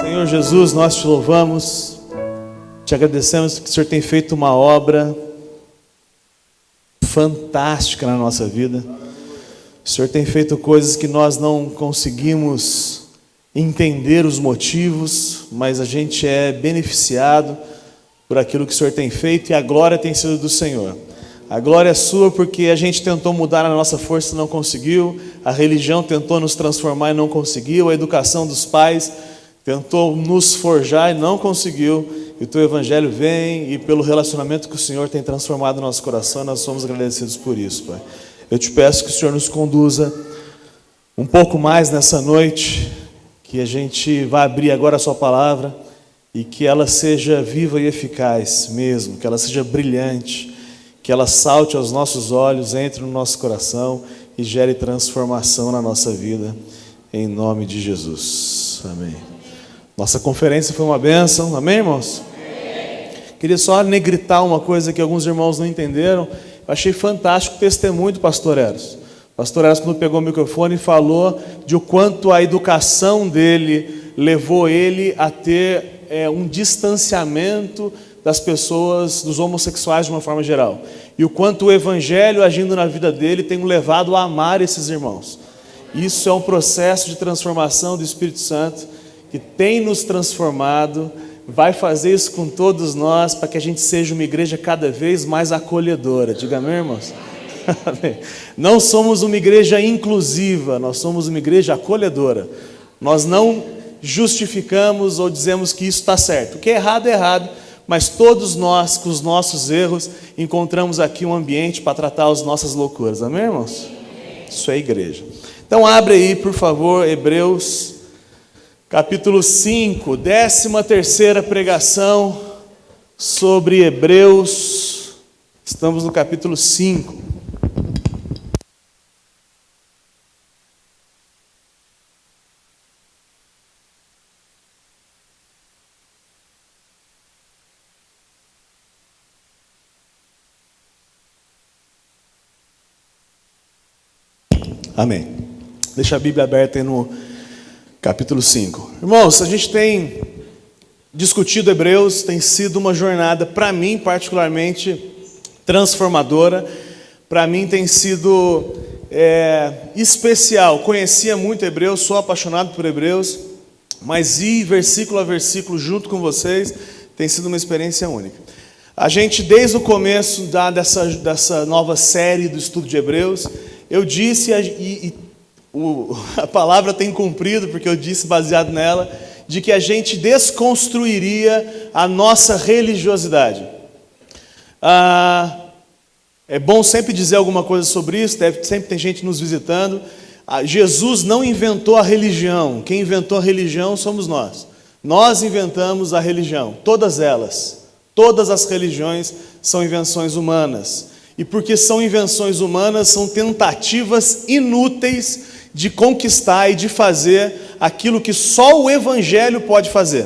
Senhor Jesus, nós te louvamos, te agradecemos porque o Senhor tem feito uma obra fantástica na nossa vida. O Senhor tem feito coisas que nós não conseguimos entender os motivos, mas a gente é beneficiado por aquilo que o Senhor tem feito e a glória tem sido do Senhor. A glória é sua porque a gente tentou mudar a nossa força e não conseguiu, a religião tentou nos transformar e não conseguiu, a educação dos pais tentou nos forjar e não conseguiu, e o teu evangelho vem e pelo relacionamento que o Senhor tem transformado no nosso coração, nós somos agradecidos por isso, Pai. Eu te peço que o Senhor nos conduza um pouco mais nessa noite, que a gente vai abrir agora a sua palavra e que ela seja viva e eficaz mesmo, que ela seja brilhante, que ela salte aos nossos olhos, entre no nosso coração e gere transformação na nossa vida, em nome de Jesus. Amém. Nossa conferência foi uma bênção, amém, irmãos? Amém. Queria só negritar uma coisa que alguns irmãos não entenderam. Eu achei fantástico o testemunho do pastor Eros. O pastor Eros, quando pegou o microfone, falou de o quanto a educação dele levou ele a ter um distanciamento das pessoas, dos homossexuais de uma forma geral. E o quanto o evangelho agindo na vida dele tem o levado a amar esses irmãos. Isso é um processo de transformação do Espírito Santo que tem nos transformado, vai fazer isso com todos nós, para que a gente seja uma igreja cada vez mais acolhedora. Diga amém, irmãos? Não somos uma igreja inclusiva, nós somos uma igreja acolhedora. Nós não justificamos ou dizemos que isso está certo. O que é errado, mas todos nós, com os nossos erros, encontramos aqui um ambiente para tratar as nossas loucuras. Amém, irmãos? Isso é igreja. Então abre aí, por favor, Hebreus capítulo 5, 13ª pregação sobre Hebreus. Estamos no capítulo 5. Amém. Deixa a Bíblia aberta aí no capítulo 5. Irmãos, a gente tem discutido Hebreus, tem sido uma jornada, para mim particularmente, transformadora. Para mim tem sido especial. Conhecia muito Hebreus, sou apaixonado por Hebreus, mas ir versículo a versículo junto com vocês tem sido uma experiência única. A gente, desde o começo dessa nova série do estudo de Hebreus, eu disse, a palavra tem cumprido, porque eu disse baseado nela, de que a gente desconstruiria a nossa religiosidade. É bom sempre dizer alguma coisa sobre isso, sempre tem gente nos visitando. Jesus não inventou a religião, quem inventou a religião somos nós. Nós inventamos a religião, todas elas. Todas as religiões são invenções humanas. E porque são invenções humanas, são tentativas inúteis de conquistar e de fazer aquilo que só o Evangelho pode fazer.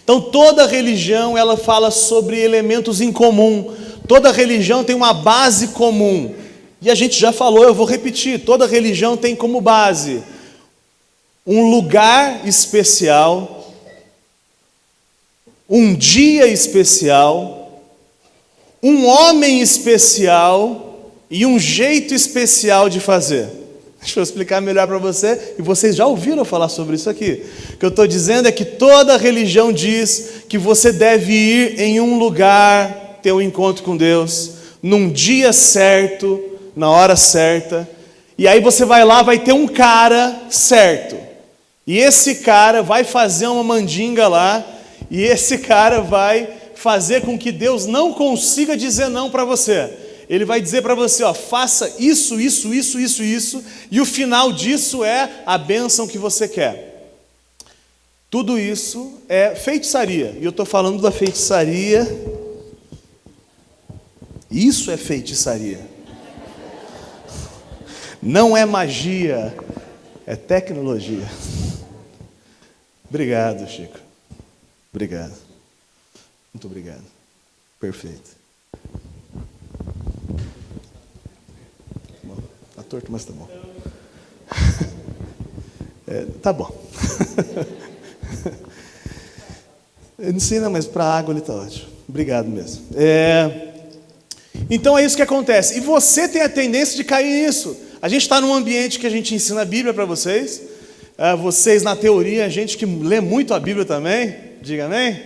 Então toda religião ela fala sobre elementos em comum, toda religião tem uma base comum, e a gente já falou, eu vou repetir, toda religião tem como base um lugar especial, um dia especial, um homem especial e um jeito especial de fazer. Deixa eu explicar melhor para você, e vocês já ouviram falar sobre isso aqui. O que eu estou dizendo é que toda religião diz que você deve ir em um lugar, ter um encontro com Deus, num dia certo, na hora certa, e aí você vai lá, vai ter um cara certo, e esse cara vai fazer uma mandinga lá, e esse cara vai fazer com que Deus não consiga dizer não para você. Ele vai dizer para você, faça isso, e o final disso é a bênção que você quer. Tudo isso é feitiçaria, e eu estou falando da feitiçaria. Isso é feitiçaria. Não é magia, é tecnologia. Obrigado, Chico. Obrigado. Muito obrigado. Perfeito. Tá torto, mas tá bom. Tá bom. Ensina, mas para a água ele está ótimo. Obrigado mesmo. Então é isso que acontece. E você tem a tendência de cair nisso. A gente está num ambiente que a gente ensina a Bíblia para vocês. Vocês, na teoria, a gente que lê muito a Bíblia também. Diga amém?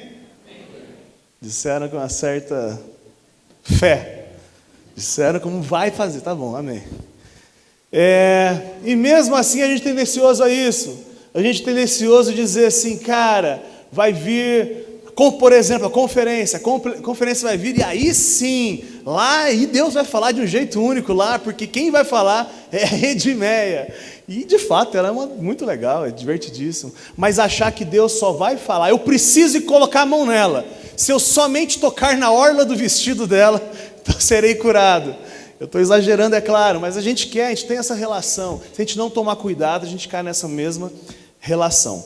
Disseram com uma certa fé. Disseram como vai fazer. Tá bom, amém. E mesmo assim a gente é tendencioso a isso. A gente é tendencioso a dizer assim, cara, vai vir... por exemplo, a conferência vai vir e aí sim, lá e Deus vai falar de um jeito único lá, porque quem vai falar é a Edmeia. E de fato, ela é muito legal, é divertidíssimo. Mas achar que Deus só vai falar, eu preciso colocar a mão nela. Se eu somente tocar na orla do vestido dela, então serei curado. Eu estou exagerando, é claro, mas a gente tem essa relação. Se a gente não tomar cuidado, a gente cai nessa mesma relação.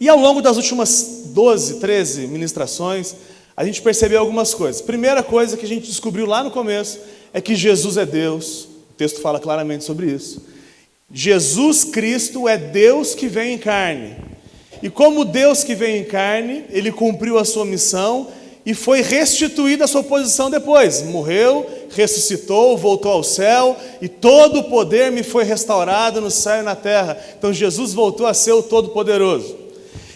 E ao longo das últimas 12, 13 ministrações, a gente percebeu algumas coisas. Primeira coisa que a gente descobriu lá no começo é que Jesus é Deus. O texto fala claramente sobre isso. Jesus Cristo é Deus que veio em carne. E como Deus que veio em carne, Ele cumpriu a sua missão e foi restituída a sua posição depois. Morreu, ressuscitou, voltou ao céu e todo o poder me foi restaurado no céu e na terra. Então Jesus voltou a ser o Todo-Poderoso.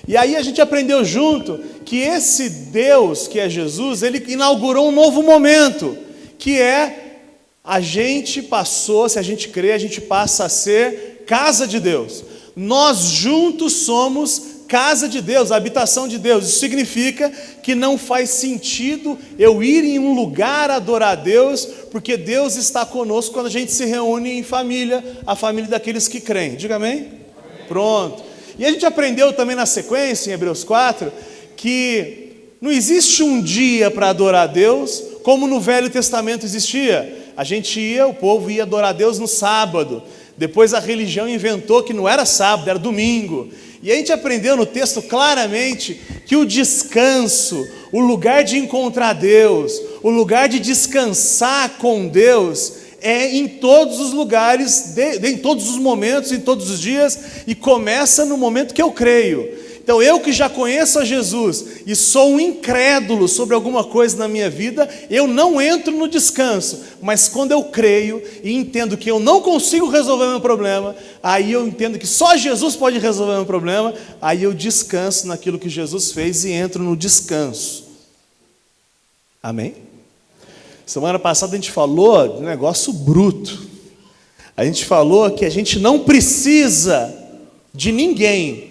E aí a gente aprendeu junto que esse Deus, que é Jesus, Ele inaugurou um novo momento, que é a gente passou, se a gente crê, a gente passa a ser casa de Deus. Nós juntos somos casa de Deus, habitação de Deus. Isso significa que não faz sentido eu ir em um lugar adorar a Deus, porque Deus está conosco quando a gente se reúne em família, a família daqueles que creem. Diga amém? Amém. Pronto. E a gente aprendeu também na sequência, em Hebreus 4, que não existe um dia para adorar a Deus, como no Velho Testamento existia. O povo ia adorar a Deus no sábado. Depois a religião inventou que não era sábado, era domingo. E a gente aprendeu no texto claramente que o descanso, o lugar de encontrar Deus, o lugar de descansar com Deus, é em todos os lugares, em todos os momentos, em todos os dias, e começa no momento que eu creio. Então eu que já conheço a Jesus e sou um incrédulo sobre alguma coisa na minha vida, eu não entro no descanso, mas quando eu creio e entendo que eu não consigo resolver meu problema, aí eu entendo que só Jesus pode resolver meu problema, aí eu descanso naquilo que Jesus fez e entro no descanso. Amém? Semana passada a gente falou de um negócio bruto. A gente falou que a gente não precisa de ninguém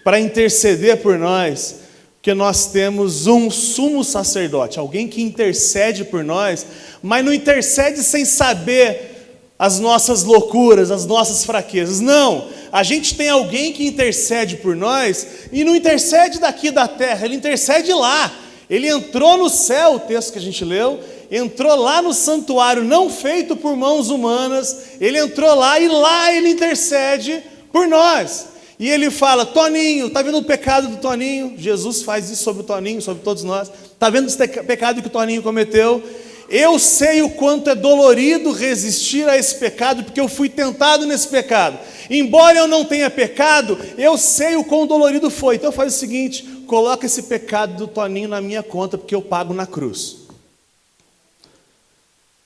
para interceder por nós, porque nós temos um sumo sacerdote, alguém que intercede por nós, mas não intercede sem saber as nossas loucuras, as nossas fraquezas. Não, a gente tem alguém que intercede por nós, e não intercede daqui da terra, ele intercede lá. Ele entrou no céu, o texto que a gente leu, entrou lá no santuário, não feito por mãos humanas, ele entrou lá e lá ele intercede por nós. E ele fala, Toninho, está vendo o pecado do Toninho? Jesus faz isso sobre o Toninho, sobre todos nós. Está vendo esse pecado que o Toninho cometeu? Eu sei o quanto é dolorido resistir a esse pecado, porque eu fui tentado nesse pecado. Embora eu não tenha pecado, eu sei o quão dolorido foi. Então faz o seguinte, coloca esse pecado do Toninho na minha conta, porque eu pago na cruz.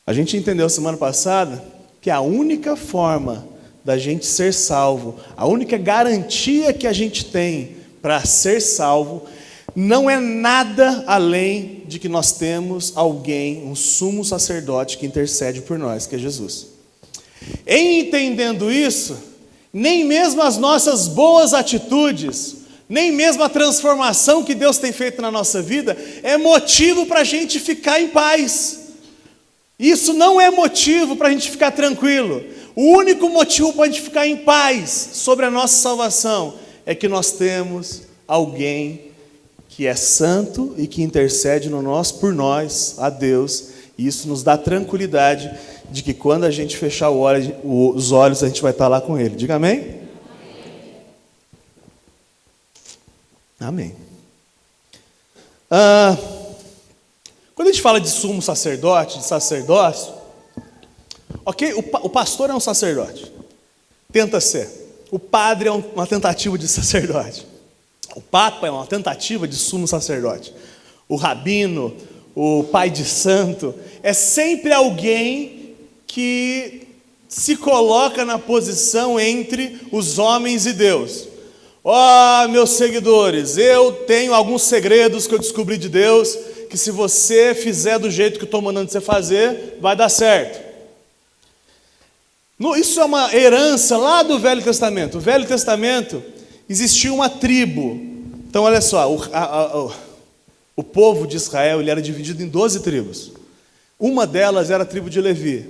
A gente entendeu semana passada que a única forma da gente ser salvo, a única garantia que a gente tem para ser salvo, não é nada além de que nós temos alguém, um sumo sacerdote que intercede por nós, que é Jesus. Em entendendo isso, nem mesmo as nossas boas atitudes, nem mesmo a transformação que Deus tem feito na nossa vida, é motivo para a gente ficar em paz. Isso não é motivo para a gente ficar tranquilo. O único motivo para a gente ficar em paz sobre a nossa salvação é que nós temos alguém que é santo e que intercede por nós, a Deus, e isso nos dá tranquilidade de que quando a gente fechar os olhos, a gente vai estar lá com Ele. Diga amém? Amém. Quando a gente fala de sumo sacerdote, de sacerdócio, ok, o pastor é um sacerdote, tenta ser. O padre é uma tentativa de sacerdote. O Papa é uma tentativa de sumo sacerdote. O rabino, o pai de santo, é sempre alguém que se coloca na posição entre os homens e Deus. Ó, meus seguidores, eu tenho alguns segredos que eu descobri de Deus, que se você fizer do jeito que eu estou mandando você fazer, vai dar certo. Isso é uma herança lá do Velho Testamento. O Velho Testamento existia uma tribo. Então olha só, o povo de Israel ele era dividido em 12 tribos. Uma delas era a tribo de Levi.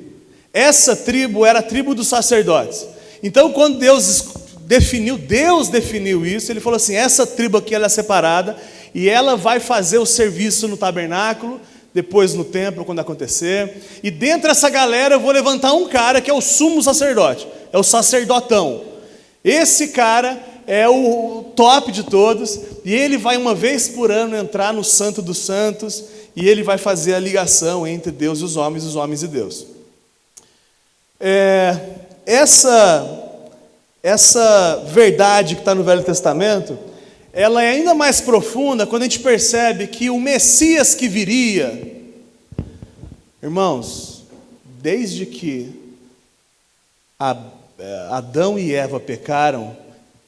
Essa tribo era a tribo dos sacerdotes. Então quando Deus definiu isso, ele falou assim, essa tribo aqui ela é separada e ela vai fazer o serviço no tabernáculo, depois no templo quando acontecer, e dentro dessa galera eu vou levantar um cara que é o sumo sacerdote, é o sacerdotão. Esse cara é o top de todos, e ele vai uma vez por ano entrar no Santo dos Santos, e ele vai fazer a ligação entre Deus e os homens e Deus. Essa verdade que está no Velho Testamento, ela é ainda mais profunda quando a gente percebe que o Messias que viria, irmãos, desde que Adão e Eva pecaram,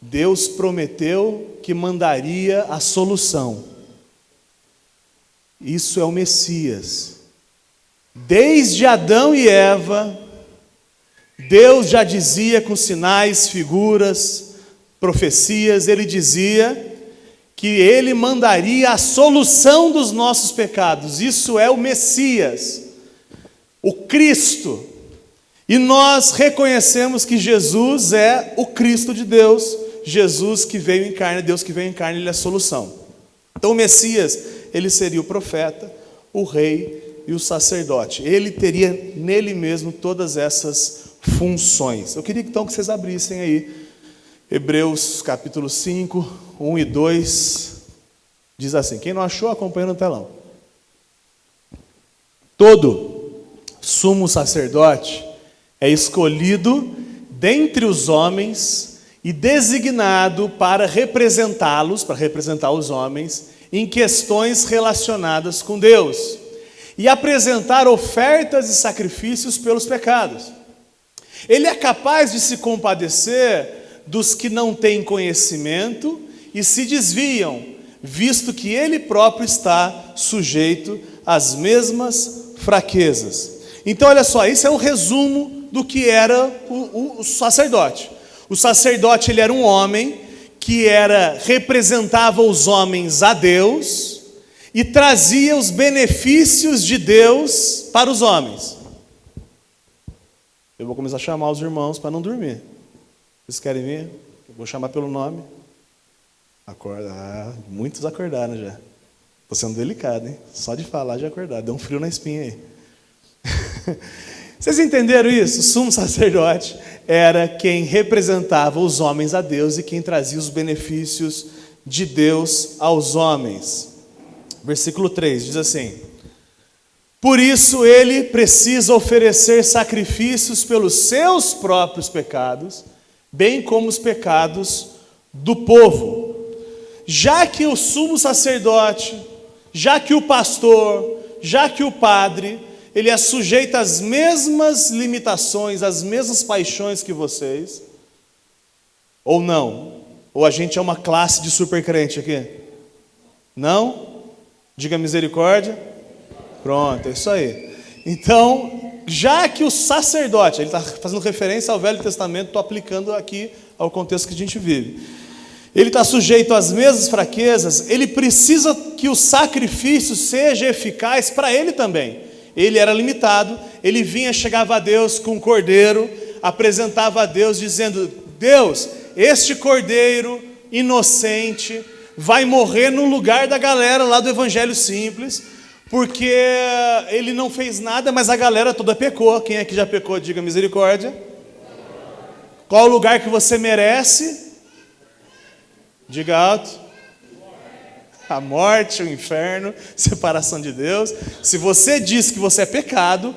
Deus prometeu que mandaria a solução. Isso é o Messias. Desde Adão e Eva, Deus já dizia com sinais, figuras, profecias, Ele dizia que Ele mandaria a solução dos nossos pecados. Isso é o Messias, o Cristo. E nós reconhecemos que Jesus é o Cristo de Deus, Jesus que veio em carne, Deus que veio em carne, Ele é a solução. Então o Messias, Ele seria o profeta, o rei e o sacerdote. Ele teria nele mesmo todas essas funções. Eu queria então que vocês abrissem aí Hebreus capítulo 5, 1 e 2, diz assim, quem não achou, acompanha no telão. Todo sumo sacerdote é escolhido dentre os homens e designado para representá-los, para representar os homens, em questões relacionadas com Deus, e apresentar ofertas e sacrifícios pelos pecados. Ele é capaz de se compadecer dos que não têm conhecimento e se desviam, visto que ele próprio está sujeito às mesmas fraquezas. Então olha só, isso é um resumo do que era o sacerdote. O sacerdote ele era um homem que representava os homens a Deus e trazia os benefícios de Deus para os homens. Eu vou começar a chamar os irmãos para não dormir. Vocês querem vir? Eu vou chamar pelo nome. Acorda. Muitos acordaram já. Estou sendo delicado, hein? Só de falar já acordaram. Deu um frio na espinha aí. Vocês entenderam isso? O sumo sacerdote era quem representava os homens a Deus e quem trazia os benefícios de Deus aos homens. Versículo 3 diz assim: por isso ele precisa oferecer sacrifícios pelos seus próprios pecados, bem como os pecados do povo. Já que o sumo sacerdote, já que o pastor, já que o padre, ele é sujeito às mesmas limitações, às mesmas paixões que vocês, ou não? Ou a gente é uma classe de supercrente aqui? Não? Diga misericórdia. Pronto, é isso aí. Então, já que o sacerdote, ele está fazendo referência ao Velho Testamento, estou aplicando aqui ao contexto que a gente vive. Ele está sujeito às mesmas fraquezas, ele precisa que o sacrifício seja eficaz para ele também. Ele era limitado, ele chegava a Deus com um cordeiro, apresentava a Deus dizendo: Deus, este cordeiro inocente vai morrer no lugar da galera lá do Evangelho Simples, porque ele não fez nada, mas a galera toda pecou. Quem é que já pecou? Diga misericórdia. Qual o lugar que você merece? Diga alto. A morte, o inferno, separação de Deus. Se você diz que você é pecador,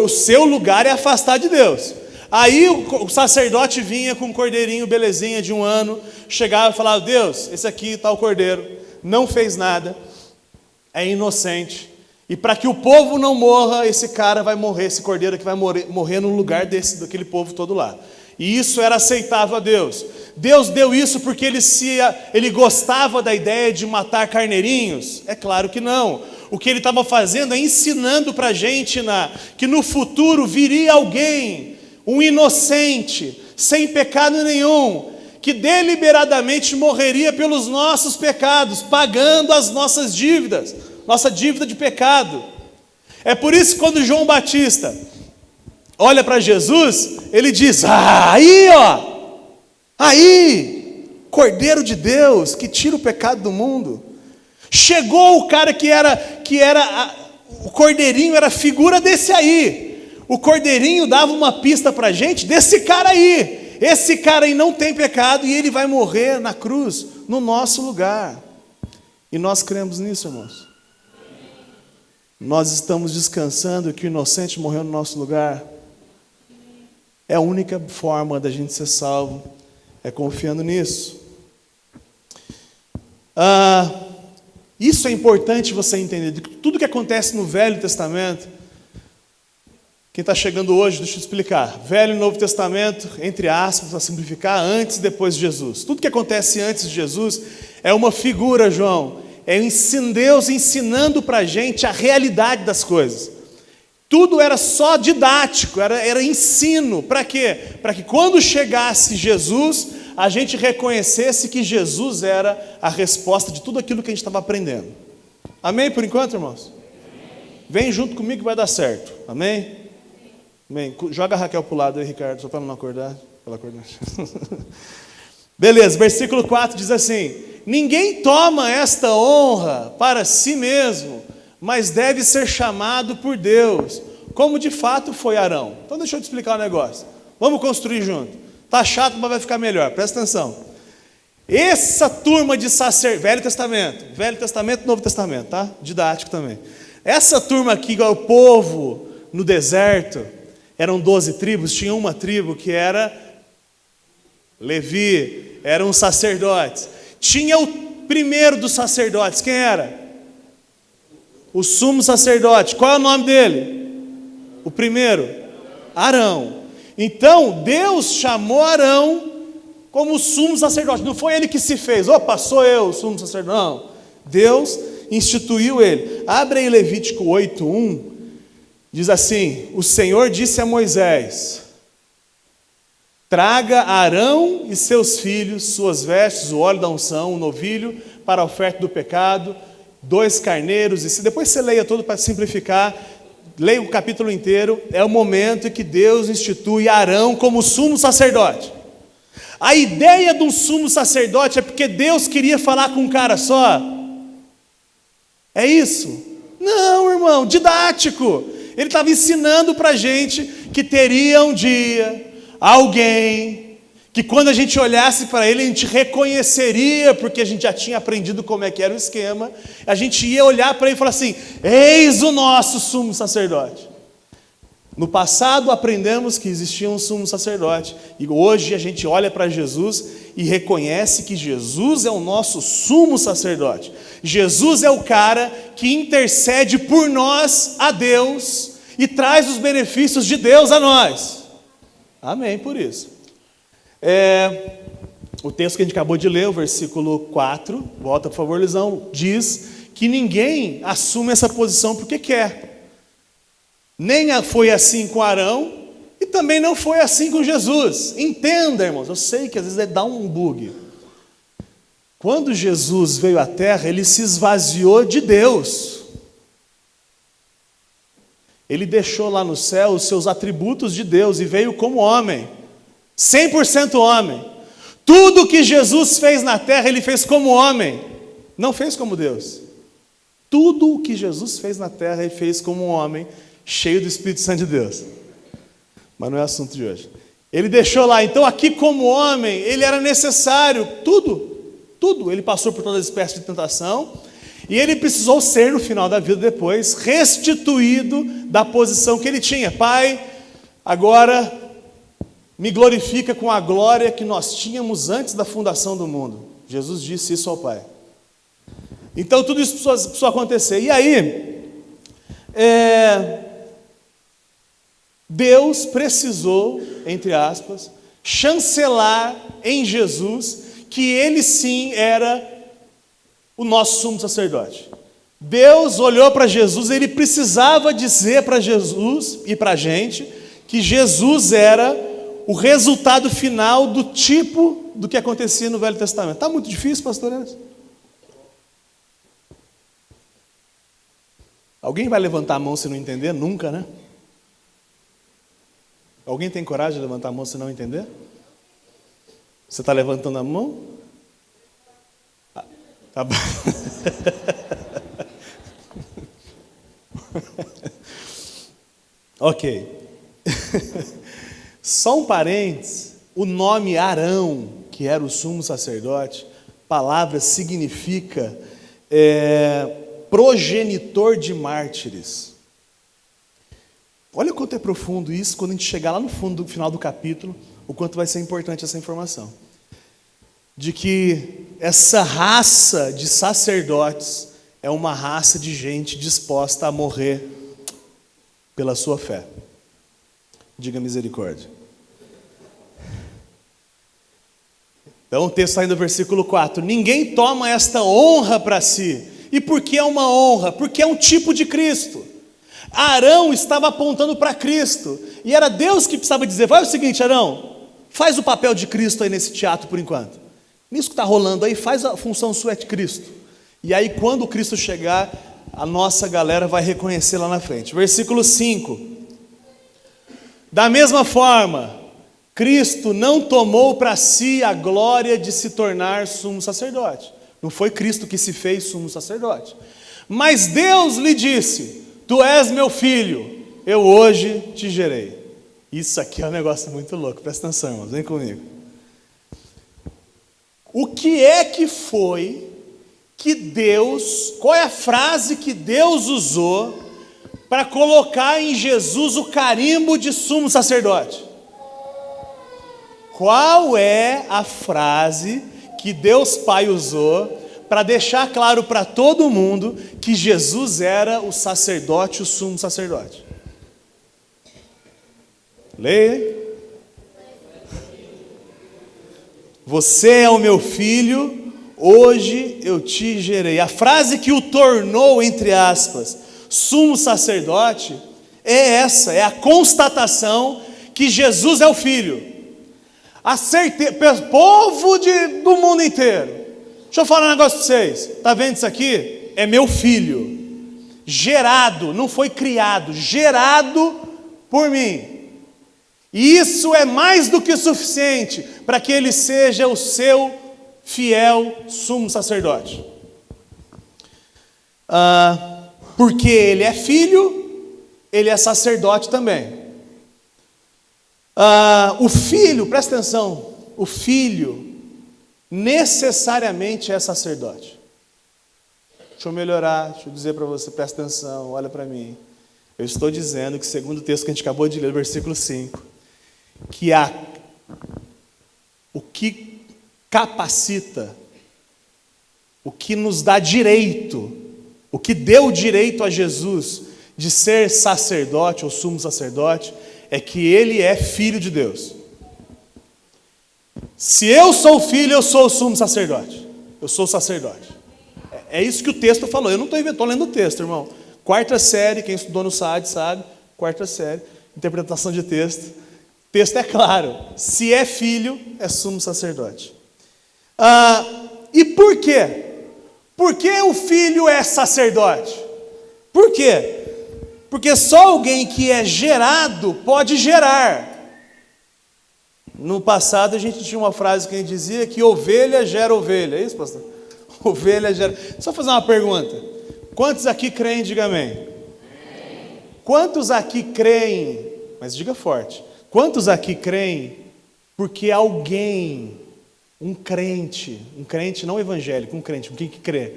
o seu lugar é afastar de Deus. Aí o sacerdote vinha com um cordeirinho belezinha de 1 ano, chegava e falava: Deus, esse aqui está o cordeiro, não fez nada, é inocente, e para que o povo não morra, esse cara vai morrer, esse cordeiro aqui vai morrer no lugar daquele povo todo lá. E isso era aceitável a Deus. Deus deu isso porque ele gostava da ideia de matar carneirinhos? É claro que não. O que ele estava fazendo é ensinando para a gente que no futuro viria alguém, um inocente, sem pecado nenhum, que deliberadamente morreria pelos nossos pecados, pagando as nossas dívidas, nossa dívida de pecado. É por isso que quando João Batista olha para Jesus, ele diz: aí ó, aí, Cordeiro de Deus, que tira o pecado do mundo. Chegou o cara o cordeirinho era a figura desse aí. O cordeirinho dava uma pista para a gente desse cara aí. Esse cara aí não tem pecado e ele vai morrer na cruz, no nosso lugar. E nós cremos nisso, irmãos. Nós estamos descansando que o inocente morreu no nosso lugar. É a única forma da gente ser salvo, é confiando nisso. Isso é importante você entender. Tudo que acontece no Velho Testamento, quem está chegando hoje, deixa eu explicar. Velho e Novo Testamento, entre aspas, para simplificar, antes e depois de Jesus. Tudo que acontece antes de Jesus é uma figura, João. É Deus ensinando para a gente a realidade das coisas. Tudo era só didático, era ensino. Para quê? Para que quando chegasse Jesus, a gente reconhecesse que Jesus era a resposta de tudo aquilo que a gente estava aprendendo. Amém por enquanto, irmãos? Vem junto comigo que vai dar certo. Amém? Amém. Joga a Raquel para o lado aí, Ricardo, só para não acordar. Beleza, versículo 4 diz assim: ninguém toma esta honra para si mesmo, mas deve ser chamado por Deus, como de fato foi Arão. Então deixa eu te explicar um negócio. Vamos construir junto. Tá chato, mas vai ficar melhor. Presta atenção. Essa turma de Velho Testamento, Novo Testamento, tá? Didático também. Essa turma aqui, igual o povo no deserto, eram 12 tribos, tinha uma tribo que era Levi, eram os sacerdotes. Tinha o primeiro dos sacerdotes, quem era? O sumo sacerdote. Qual é o nome dele? O primeiro? Arão. Então, Deus chamou Arão como sumo sacerdote. Não foi ele que se fez. Opa, sou eu, o sumo sacerdote. Não. Deus instituiu ele. Abre aí Levítico 8:1. Diz assim: o Senhor disse a Moisés: traga Arão e seus filhos, suas vestes, o óleo da unção, o novilho, para a oferta do pecado, 2 carneiros. E depois você leia todo para simplificar. Leia o capítulo inteiro. É o momento em que Deus institui Arão como sumo sacerdote. A ideia de um sumo sacerdote é porque Deus queria falar com um cara só. É isso? Não, irmão, didático. Ele estava ensinando para a gente que teria um dia alguém que quando a gente olhasse para ele, a gente reconheceria, porque a gente já tinha aprendido como é que era o esquema, a gente ia olhar para ele e falar assim: eis o nosso sumo sacerdote. No passado aprendemos que existia um sumo sacerdote, e hoje a gente olha para Jesus e reconhece que Jesus é o nosso sumo sacerdote. Jesus é o cara que intercede por nós a Deus e traz os benefícios de Deus a nós. Amém por isso. O texto que a gente acabou de ler, o versículo 4, volta por favor, Lisão, diz que ninguém assume essa posição porque quer. Nem foi assim com Arão e também não foi assim com Jesus. Entenda, irmãos, eu sei que às vezes dá um bug. Quando Jesus veio à terra, ele se esvaziou de Deus. Ele deixou lá no céu os seus atributos de Deus e veio como homem. 100% homem. Tudo que Jesus fez na terra, ele fez como homem. Não fez como Deus. Tudo o que Jesus fez na terra, ele fez como um homem, cheio do Espírito Santo de Deus. Mas não é assunto de hoje. Ele deixou lá. Então aqui como homem, ele era necessário. Tudo. Ele passou por toda espécie de tentação. E ele precisou ser, no final da vida depois, restituído da posição que ele tinha. Pai, agora me glorifica com a glória que nós tínhamos antes da fundação do mundo. Jesus disse isso ao Pai. Então tudo isso precisou acontecer. E aí, Deus precisou, entre aspas, chancelar em Jesus que ele sim era o nosso sumo sacerdote. Deus olhou para Jesus, ele precisava dizer para Jesus e para a gente que Jesus era o resultado final do tipo do que acontecia no Velho Testamento. Está muito difícil, pastor Enes? Alguém vai levantar a mão se não entender? Nunca, né? Alguém tem coragem de levantar a mão se não entender? Você está levantando a mão? Tá bom. Ok. Só um parênteses, o nome Arão, que era o sumo sacerdote, palavra significa progenitor de mártires. Olha o quanto é profundo isso, quando a gente chegar lá no final do capítulo, o quanto vai ser importante essa informação. De que essa raça de sacerdotes é uma raça de gente disposta a morrer pela sua fé. Diga misericórdia. Então o texto sai do versículo 4. Ninguém toma esta honra para si. E por que é uma honra? Porque é um tipo de Cristo. Arão estava apontando para Cristo. E era Deus que precisava dizer: vai o seguinte, Arão, faz o papel de Cristo aí nesse teatro por enquanto. Nisso que está rolando aí, faz a função sua de Cristo. E aí quando o Cristo chegar, a nossa galera vai reconhecer lá na frente. Versículo 5. Da mesma forma, Cristo não tomou para si a glória de se tornar sumo sacerdote. Não foi Cristo que se fez sumo sacerdote. Mas Deus lhe disse: tu és meu filho, eu hoje te gerei. Isso aqui é um negócio muito louco, presta atenção, irmãos, vem comigo. O que é que foi que Deus, qual é a frase que Deus usou para colocar em Jesus o carimbo de sumo sacerdote? Qual é a frase que Deus Pai usou para deixar claro para todo mundo que Jesus era o sacerdote, o sumo sacerdote? Leia. Você é o meu filho, hoje eu te gerei. A frase que o tornou, entre aspas, sumo sacerdote, é essa, é a constatação que Jesus é o Filho. A certeza, povo do mundo inteiro, deixa eu falar um negócio para vocês, está vendo isso aqui? É meu filho, gerado, não foi criado, gerado por mim. E isso é mais do que suficiente para que ele seja o seu fiel sumo sacerdote. Porque ele é filho, ele é sacerdote também. O filho, presta atenção, o filho necessariamente é sacerdote. Deixa eu melhorar, deixa eu dizer para você, presta atenção, olha para mim. Eu estou dizendo que, segundo o texto que a gente acabou de ler, versículo 5, que o que capacita, o que nos dá direito, o que deu direito a Jesus de ser sacerdote ou sumo sacerdote, é que ele é filho de Deus. Se eu sou filho, eu sou o sumo sacerdote. Eu sou o sacerdote. É isso que o texto falou. Eu não estou lendo o texto, irmão. Quarta série, quem estudou no SAD sabe. Quarta série, interpretação de texto. O texto é claro. Se é filho, é sumo sacerdote. E por quê? Por que o filho é sacerdote? Por quê? Porque só alguém que é gerado pode gerar. No passado a gente tinha uma frase que a gente dizia que ovelha gera ovelha. É isso, pastor? Ovelha gera... Só fazer uma pergunta. Quantos aqui creem? Diga amém. Quantos aqui creem? Mas diga forte. Quantos aqui creem porque alguém, um crente não evangélico, um crente, quem que crê,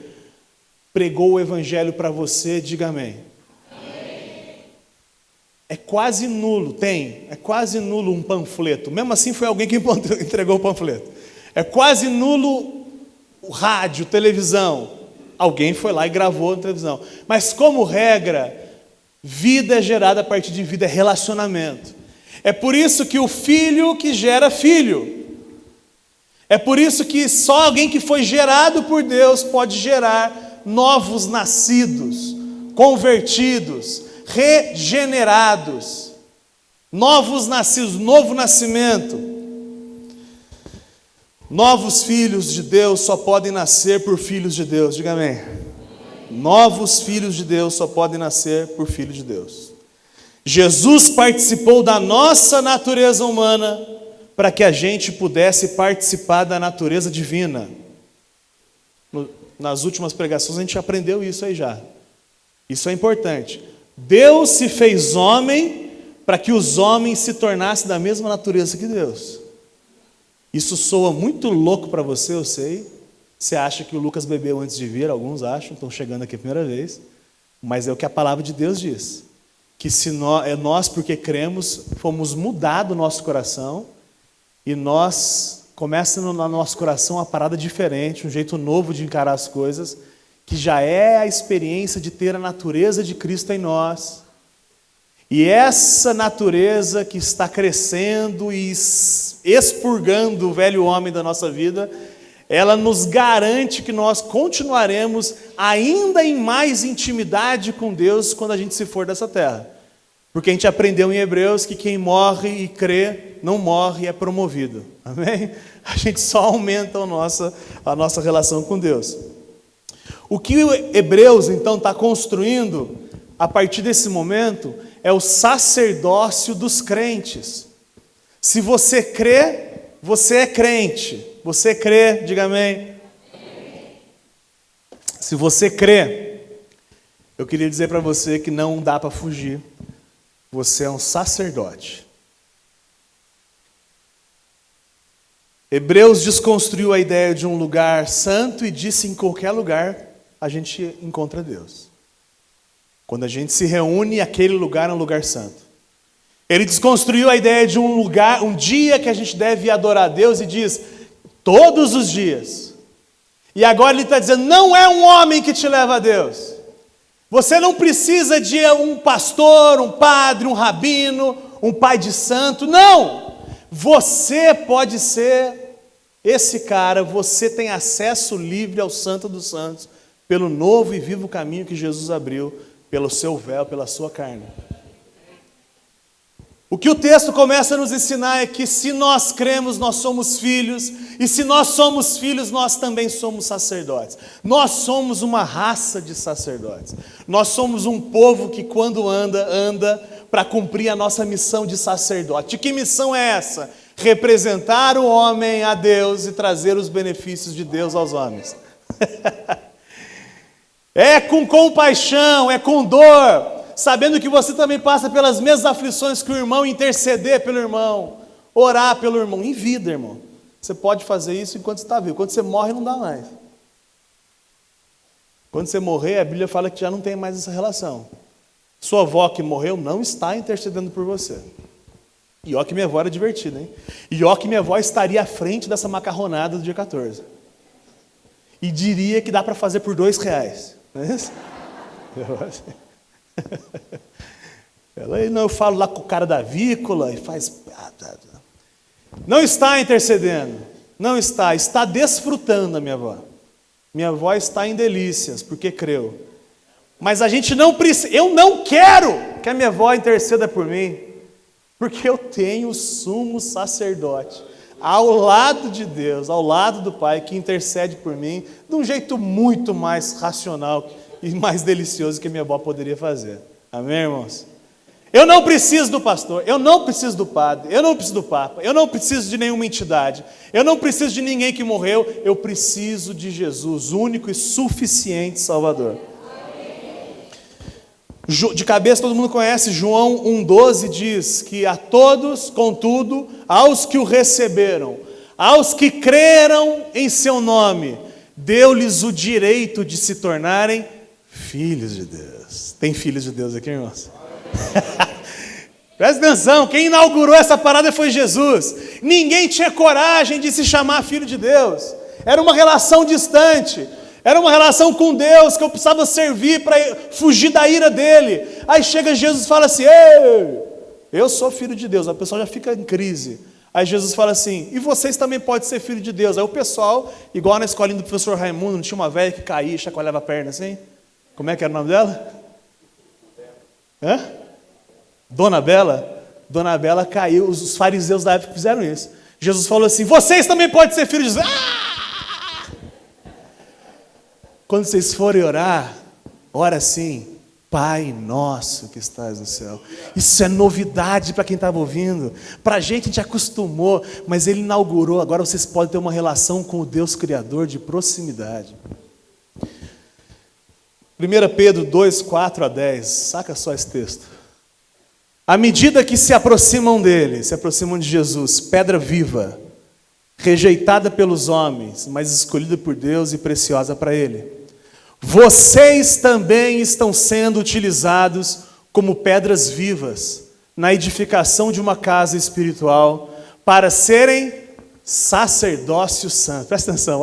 pregou o evangelho para você? Diga amém. é quase nulo, é quase nulo um panfleto. Mesmo assim foi alguém que entregou o panfleto. É quase nulo o rádio, televisão. Alguém foi lá e gravou na televisão. Mas como regra, vida é gerada a partir de vida, é relacionamento. É por isso que o filho que gera filho. É por isso que só alguém que foi gerado por Deus pode gerar novos nascidos, convertidos, regenerados, novos nascidos, novo nascimento. Novos filhos de Deus só podem nascer por filhos de Deus, diga amém. Novos filhos de Deus só podem nascer por filhos de Deus. Jesus participou da nossa natureza humana para que a gente pudesse participar da natureza divina. Nas últimas pregações a gente aprendeu isso aí já. Isso é importante. Deus se fez homem para que os homens se tornassem da mesma natureza que Deus. Isso soa muito louco para você, eu sei. Você acha que o Lucas bebeu antes de vir, alguns acham, estão chegando aqui a primeira vez. Mas é o que a palavra de Deus diz. Que se nós, porque cremos, fomos mudados o nosso coração, e começa no nosso coração uma parada diferente, um jeito novo de encarar as coisas, que já é a experiência de ter a natureza de Cristo em nós. E essa natureza que está crescendo e expurgando o velho homem da nossa vida, ela nos garante que nós continuaremos ainda em mais intimidade com Deus quando a gente se for dessa terra. Porque a gente aprendeu em Hebreus que quem morre e crê, não morre e é promovido. Amém? A gente só aumenta a nossa relação com Deus. O que Hebreus, então, está construindo, a partir desse momento, é o sacerdócio dos crentes. Se você crê, você é crente. Você crê, diga amém. Se você crê, eu queria dizer para você que não dá para fugir. Você é um sacerdote. Hebreus desconstruiu a ideia de um lugar santo e disse: em qualquer lugar a gente encontra Deus. Quando a gente se reúne, aquele lugar é um lugar santo. Ele desconstruiu a ideia de um lugar, um dia que a gente deve adorar a Deus e diz: todos os dias. E agora ele está dizendo: não é um homem que te leva a Deus. Você não precisa de um pastor, um padre, um rabino, um pai de santo. Não! Você pode ser esse cara, você tem acesso livre ao Santo dos Santos, pelo novo e vivo caminho que Jesus abriu, pelo seu véu, pela sua carne. O que o texto começa a nos ensinar é que se nós cremos, nós somos filhos, e se nós somos filhos, nós também somos sacerdotes. Nós somos uma raça de sacerdotes. Nós somos um povo que quando anda para cumprir a nossa missão de sacerdote. E que missão é essa? Representar o homem a Deus e trazer os benefícios de Deus aos homens. É com compaixão, é com dor, sabendo que você também passa pelas mesmas aflições que o irmão, interceder pelo irmão, orar pelo irmão, em vida, irmão. Você pode fazer isso enquanto você está vivo. Quando você morre, não dá mais. Quando você morrer, a Bíblia fala que já não tem mais essa relação. Sua avó que morreu não está intercedendo por você. E ó que minha avó era divertida, hein? E ó que minha avó estaria à frente dessa macarronada do dia 14. E diria que dá para fazer por R$2. Não é isso? Eu falo lá com o cara da avícola e faz... Não está intercedendo. Não está desfrutando a minha avó. Minha avó está em delícias, porque creu. Mas a gente não precisa... Eu não quero que a minha avó interceda por mim, porque eu tenho o sumo sacerdote ao lado de Deus, ao lado do Pai, que intercede por mim de um jeito muito mais racional e mais delicioso que a minha avó poderia fazer. Amém, irmãos? Eu não preciso do pastor, eu não preciso do padre, eu não preciso do papa, eu não preciso de nenhuma entidade, eu não preciso de ninguém que morreu, eu preciso de Jesus, único e suficiente Salvador. De cabeça todo mundo conhece, João 1,12 diz que a todos, contudo, aos que o receberam, aos que creram em seu nome, deu-lhes o direito de se tornarem filhos de Deus. Tem filhos de Deus aqui, irmãos? Presta atenção, quem inaugurou essa parada foi Jesus. Ninguém tinha coragem de se chamar filho de Deus. Era uma relação distante. Era uma relação com Deus que eu precisava servir para fugir da ira dele. Aí chega Jesus e fala assim: ei, eu sou filho de Deus. A pessoa já fica em crise. Aí Jesus fala assim: e vocês também podem ser filho de Deus. Aí o pessoal, igual na escolinha do professor Raimundo, não tinha uma velha que caía e chacoalhava a perna assim? Como é que era o nome dela? Hã? Dona Bela? Dona Bela caiu. Os fariseus da época fizeram isso. Jesus falou assim: vocês também podem ser filhos de Deus. Quando vocês forem orar, ora assim: Pai nosso que estás no céu. Isso é novidade para quem estava ouvindo. Para a gente acostumou, mas ele inaugurou. Agora vocês podem ter uma relação com o Deus Criador de proximidade. 1 Pedro 2, 4 a 10. Saca só esse texto. À medida que se aproximam dele, se aproximam de Jesus, pedra viva, rejeitada pelos homens, mas escolhida por Deus e preciosa para ele. Vocês também estão sendo utilizados como pedras vivas na edificação de uma casa espiritual para serem sacerdócio santo. Presta atenção,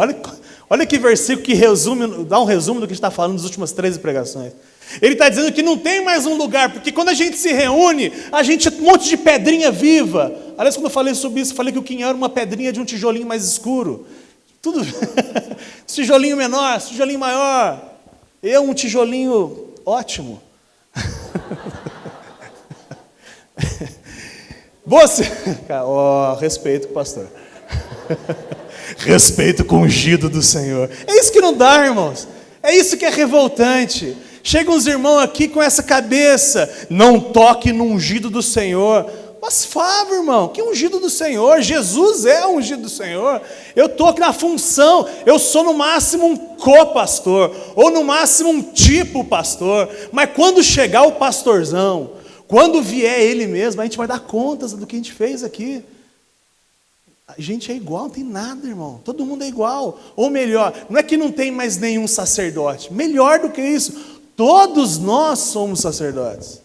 olha que versículo que resume, dá um resumo do que a gente está falando nas últimas 13 pregações. Ele está dizendo que não tem mais um lugar, porque quando a gente se reúne, a gente um monte de pedrinha viva. Aliás, quando eu falei sobre isso, eu falei que o quinhão era uma pedrinha de um tijolinho mais escuro. Tudo, tijolinho menor, tijolinho maior. Eu, um tijolinho ótimo. Você, respeito com o pastor. Respeito com o ungido do Senhor. É isso que não dá, irmãos. É isso que é revoltante. Chegam os irmãos aqui com essa cabeça: não toque no ungido do Senhor. Mas fala, irmão, que ungido do Senhor? Jesus é o ungido do Senhor. Eu estou aqui na função, eu sou no máximo um co-pastor, ou no máximo um tipo pastor, mas quando chegar o pastorzão, quando vier ele mesmo, a gente vai dar contas do que a gente fez aqui. A gente é igual, não tem nada, irmão, todo mundo é igual, ou melhor, não é que não tem mais nenhum sacerdote, melhor do que isso, todos nós somos sacerdotes.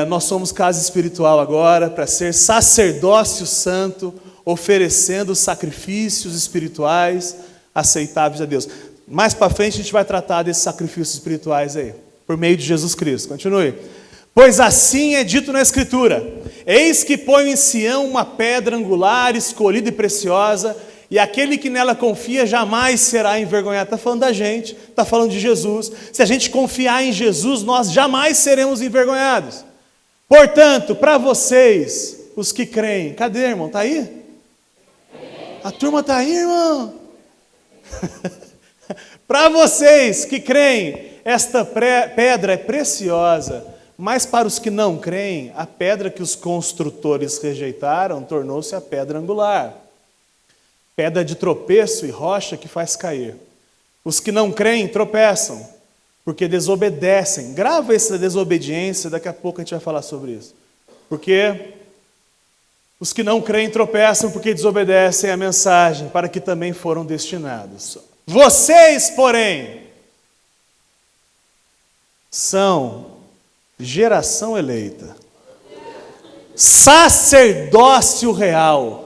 Nós somos casa espiritual agora para ser sacerdócio santo, oferecendo sacrifícios espirituais aceitáveis a Deus. Mais para frente a gente vai tratar desses sacrifícios espirituais aí, por meio de Jesus Cristo. Continue. Pois assim é dito na Escritura: eis que ponho em Sião uma pedra angular, escolhida e preciosa, e aquele que nela confia jamais será envergonhado. Está falando da gente, está falando de Jesus. Se a gente confiar em Jesus, nós jamais seremos envergonhados. Portanto, para vocês, os que creem, cadê, irmão? Está aí? A turma está aí, irmão? Para vocês que creem, esta pedra é preciosa, mas para os que não creem, a pedra que os construtores rejeitaram tornou-se a pedra angular. Pedra de tropeço e rocha que faz cair. Os que não creem tropeçam, porque desobedecem. Grava essa desobediência, daqui a pouco a gente vai falar sobre isso. Porque os que não creem tropeçam porque desobedecem a mensagem para que também foram destinados. Vocês, porém, são geração eleita, sacerdócio real.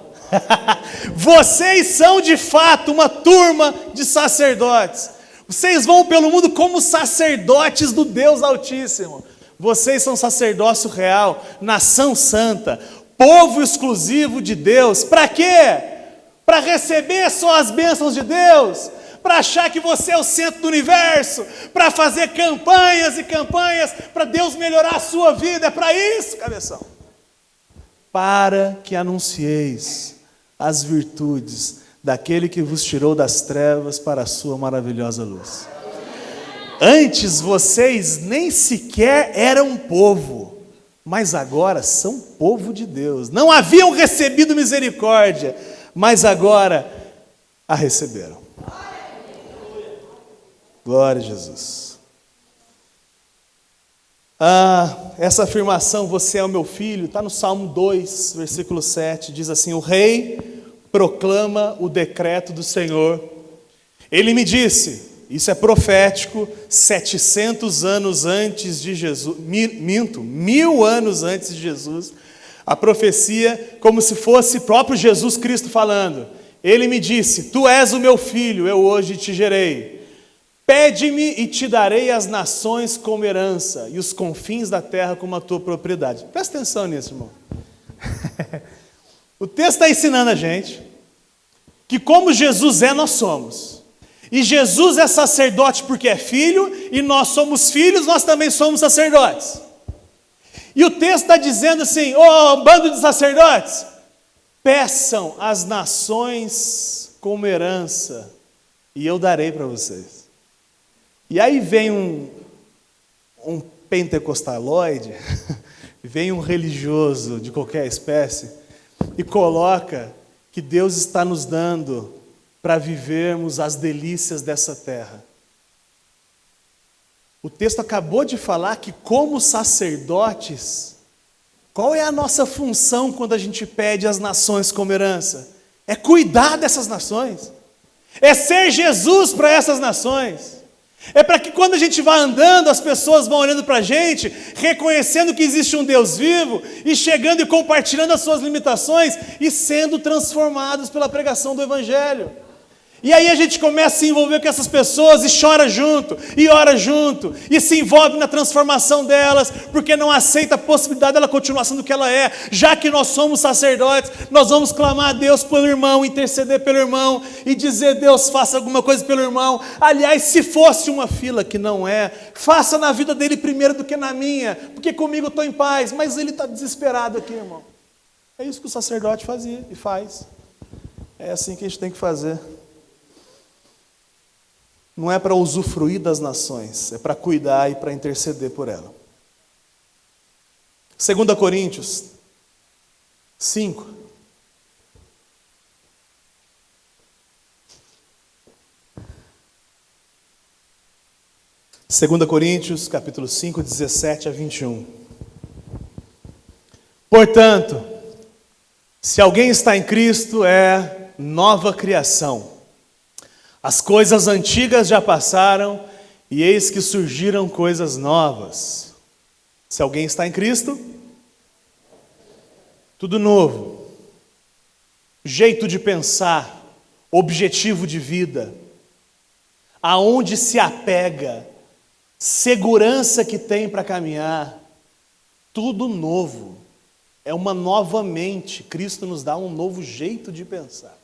Vocês são de fato uma turma de sacerdotes. Vocês vão pelo mundo como sacerdotes do Deus Altíssimo. Vocês são sacerdócio real, nação santa, povo exclusivo de Deus. Para quê? Para receber só as bênçãos de Deus? Para achar que você é o centro do universo? Para fazer campanhas e campanhas para Deus melhorar a sua vida? É para isso, cabeção. Para que anuncieis as virtudes daquele que vos tirou das trevas para a sua maravilhosa luz. Antes vocês nem sequer eram povo, mas agora são povo de Deus. Não haviam recebido misericórdia, mas agora a receberam. Glória a Jesus. Essa afirmação, você é o meu filho, está no Salmo 2, versículo 7, diz assim: o rei proclama o decreto do Senhor. Ele me disse: isso é profético, 700 anos antes de Jesus, 1000 anos antes de Jesus, a profecia como se fosse próprio Jesus Cristo falando. Ele me disse: tu és o meu filho, eu hoje te gerei. Pede-me e te darei as nações como herança e os confins da terra como a tua propriedade. Presta atenção nisso, irmão. O texto está ensinando a gente que como Jesus é, nós somos. E Jesus é sacerdote porque é filho, e nós somos filhos, nós também somos sacerdotes. E o texto está dizendo assim: ô bando de sacerdotes, peçam as nações como herança, e eu darei para vocês. E aí vem um pentecostaloide, vem um religioso de qualquer espécie, e coloca que Deus está nos dando para vivermos as delícias dessa terra. O texto acabou de falar que, como sacerdotes, qual é a nossa função quando a gente pede as nações como herança? É cuidar dessas nações, é ser Jesus para essas nações. É para que quando a gente vai andando, as pessoas vão olhando para a gente, reconhecendo que existe um Deus vivo, e chegando e compartilhando as suas limitações, e sendo transformados pela pregação do Evangelho. E aí a gente começa a se envolver com essas pessoas, e chora junto, e ora junto, e se envolve na transformação delas, porque não aceita a possibilidade dela continuar sendo o que ela é. Já que nós somos sacerdotes, nós vamos clamar a Deus pelo irmão, interceder pelo irmão, e dizer: Deus, faça alguma coisa pelo irmão. Aliás, se fosse uma fila, que não é, faça na vida dele primeiro do que na minha, porque comigo eu estou em paz, mas ele está desesperado aqui, irmão. É isso que o sacerdote fazia e faz. É assim que a gente tem que fazer. Não é para usufruir das nações, é para cuidar e para interceder por ela. 2 Coríntios 5. Segunda Coríntios, capítulo 5, 17 a 21. Portanto, se alguém está em Cristo, é nova criação. As coisas antigas já passaram, e eis que surgiram coisas novas. Se alguém está em Cristo, tudo novo. Jeito de pensar, objetivo de vida, aonde se apega, segurança que tem para caminhar, tudo novo. É uma nova mente. Cristo nos dá um novo jeito de pensar.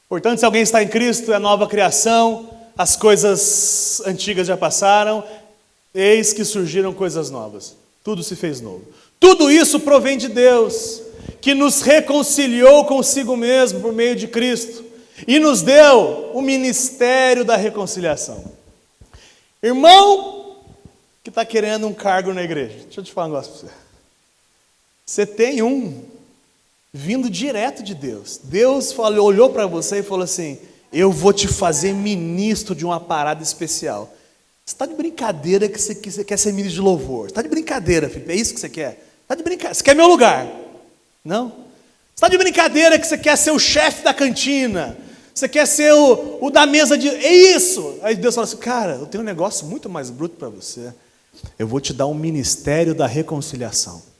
Portanto, se alguém está em Cristo, é nova criação, as coisas antigas já passaram, eis que surgiram coisas novas. Tudo se fez novo. Tudo isso provém de Deus, que nos reconciliou consigo mesmo por meio de Cristo, e nos deu o ministério da reconciliação. Irmão que está querendo um cargo na igreja, deixa eu te falar um negócio para você. Você tem um vindo direto de Deus. Deus olhou para você e falou assim: eu vou te fazer ministro de uma parada especial. Você está de brincadeira que você quer ser ministro de louvor? Você está de brincadeira, Felipe? É isso que você quer? Está de brincadeira? Você quer meu lugar? Não? Você está de brincadeira que você quer ser o chefe da cantina? Você quer ser o da mesa de... É isso! Aí Deus fala assim: cara, eu tenho um negócio muito mais bruto para você. Eu vou te dar um ministério da reconciliação.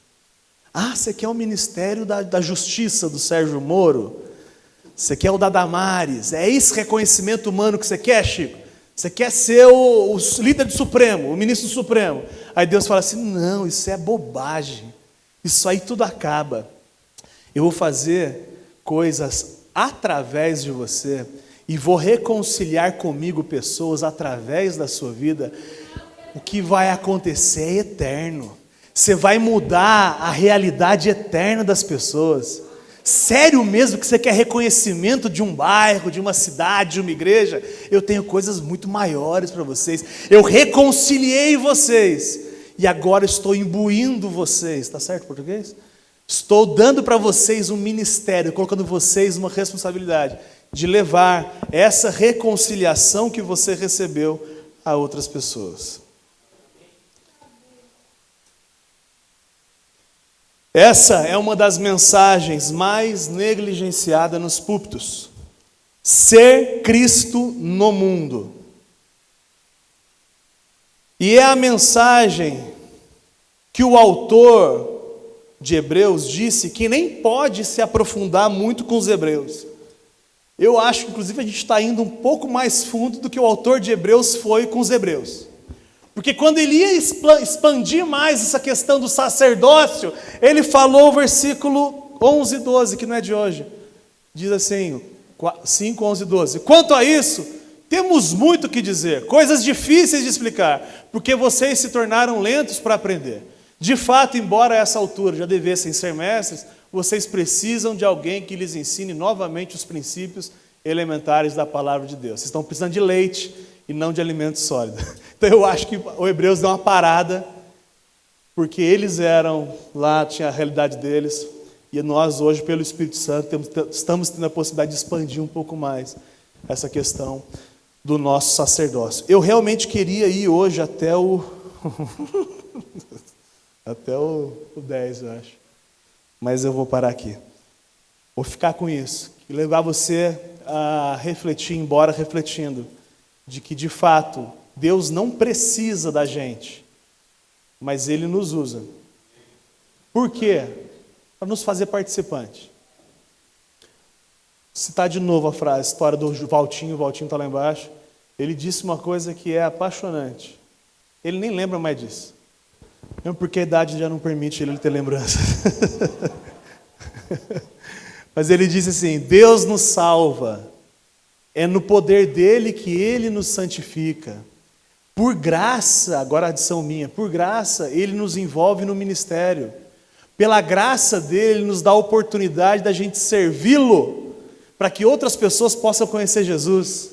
Ah, você quer o ministério da justiça do Sérgio Moro? Você quer o da Damares? É esse reconhecimento humano que você quer, Chico? Você quer ser o líder do Supremo, o ministro do Supremo? Aí Deus fala assim: não, isso é bobagem. Isso aí tudo acaba. Eu vou fazer coisas através de você e vou reconciliar comigo pessoas através da sua vida. O que vai acontecer é eterno. Você vai mudar a realidade eterna das pessoas. Sério mesmo que você quer reconhecimento de um bairro, de uma cidade, de uma igreja? Eu tenho coisas muito maiores para vocês. Eu reconciliei vocês e agora estou imbuindo vocês. Está certo o português? Estou dando para vocês um ministério, colocando vocês uma responsabilidade de levar essa reconciliação que você recebeu a outras pessoas. Essa é uma das mensagens mais negligenciadas nos púlpitos. Ser Cristo no mundo. E é a mensagem que o autor de Hebreus disse que nem pode se aprofundar muito com os hebreus. Eu acho que, inclusive, a gente está indo um pouco mais fundo do que o autor de Hebreus foi com os hebreus. Porque quando ele ia expandir mais essa questão do sacerdócio, ele falou o versículo 11 e 12, que não é de hoje. Diz assim, 5, 11 e 12. Quanto a isso, temos muito o que dizer, coisas difíceis de explicar, porque vocês se tornaram lentos para aprender. De fato, embora a essa altura já devessem ser mestres, vocês precisam de alguém que lhes ensine novamente os princípios elementares da palavra de Deus. Vocês estão precisando de leite e não de alimento sólido. Então eu acho que o Hebreus deu uma parada, porque eles eram lá, tinha a realidade deles, e nós hoje, pelo Espírito Santo, estamos tendo a possibilidade de expandir um pouco mais essa questão do nosso sacerdócio. Eu realmente queria ir hoje até o até o 10, eu acho. Mas eu vou parar aqui. Vou ficar com isso. E levar você a refletir, embora refletindo, de que, de fato, Deus não precisa da gente, mas Ele nos usa. Por quê? Para nos fazer participante. Citar de novo a história do Valtinho, o Valtinho está lá embaixo. Ele disse uma coisa que é apaixonante. Ele nem lembra mais disso. Mesmo porque a idade já não permite ele ter lembrança. Mas ele disse assim, Deus nos salva, é no poder dele que ele nos santifica. Por graça, agora a adição minha, por graça ele nos envolve no ministério. Pela graça dele, ele nos dá a oportunidade da gente servi-lo, para que outras pessoas possam conhecer Jesus.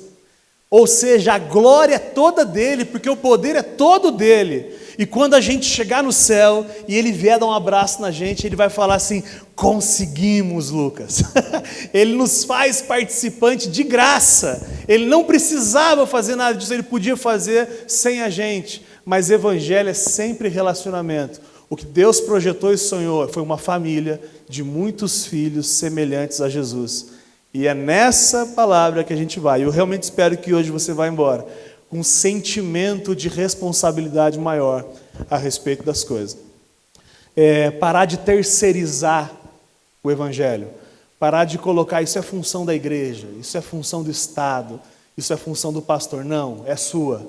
Ou seja, a glória é toda dele, porque o poder é todo dele. E quando a gente chegar no céu e ele vier dar um abraço na gente, ele vai falar assim, conseguimos, Lucas. Ele nos faz participante de graça. Ele não precisava fazer nada disso, ele podia fazer sem a gente. Mas evangelho é sempre relacionamento. O que Deus projetou e sonhou foi uma família de muitos filhos semelhantes a Jesus. E é nessa palavra que a gente vai. Eu realmente espero que hoje você vá embora com um sentimento de responsabilidade maior a respeito das coisas. Parar de terceirizar o Evangelho. Parar de colocar, isso é função da igreja, isso é função do Estado, isso é função do pastor. Não, é sua.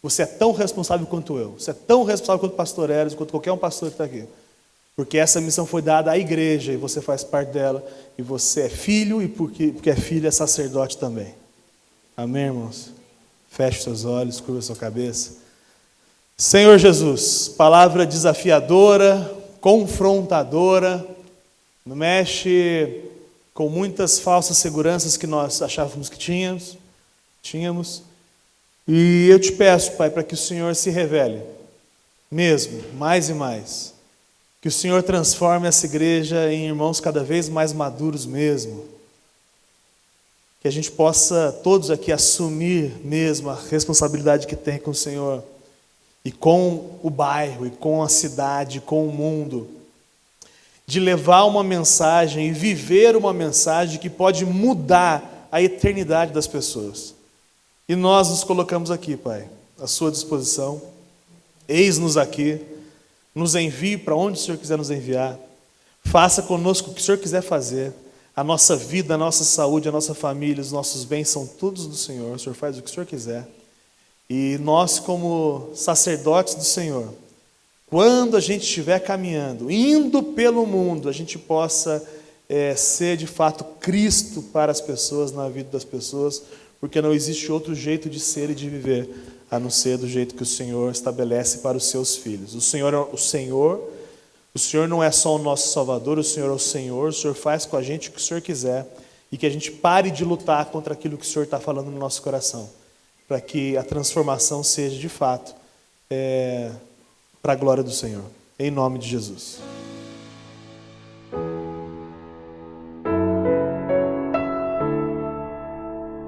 Você é tão responsável quanto eu. Você é tão responsável quanto o pastor Eros, quanto qualquer um pastor que está aqui. Porque essa missão foi dada à igreja e você faz parte dela. E você é filho e porque é filho é sacerdote também. Amém, irmãos? Feche seus olhos, curva sua cabeça. Senhor Jesus, palavra desafiadora, confrontadora, mexe com muitas falsas seguranças que nós achávamos que tínhamos. E eu te peço, Pai, para que o Senhor se revele, mesmo, mais e mais. Que o Senhor transforme essa igreja em irmãos cada vez mais maduros mesmo. Que a gente possa, todos aqui, assumir mesmo a responsabilidade que tem com o Senhor. E com o bairro, e com a cidade, com o mundo. De levar uma mensagem e viver uma mensagem que pode mudar a eternidade das pessoas. E nós nos colocamos aqui, Pai, à sua disposição. Eis-nos aqui. Nos envie para onde o Senhor quiser nos enviar. Faça conosco o que o Senhor quiser fazer. A nossa vida, a nossa saúde, a nossa família, os nossos bens são todos do Senhor. O Senhor faz o que o Senhor quiser. E nós, como sacerdotes do Senhor, quando a gente estiver caminhando, indo pelo mundo, a gente possa ser de fato Cristo para as pessoas, na vida das pessoas, porque não existe outro jeito de ser e de viver, a não ser do jeito que o Senhor estabelece para os seus filhos. O Senhor não é só o nosso Salvador, o Senhor faz com a gente o que o Senhor quiser, e que a gente pare de lutar contra aquilo que o Senhor está falando no nosso coração, para que a transformação seja de fato para a glória do Senhor. Em nome de Jesus.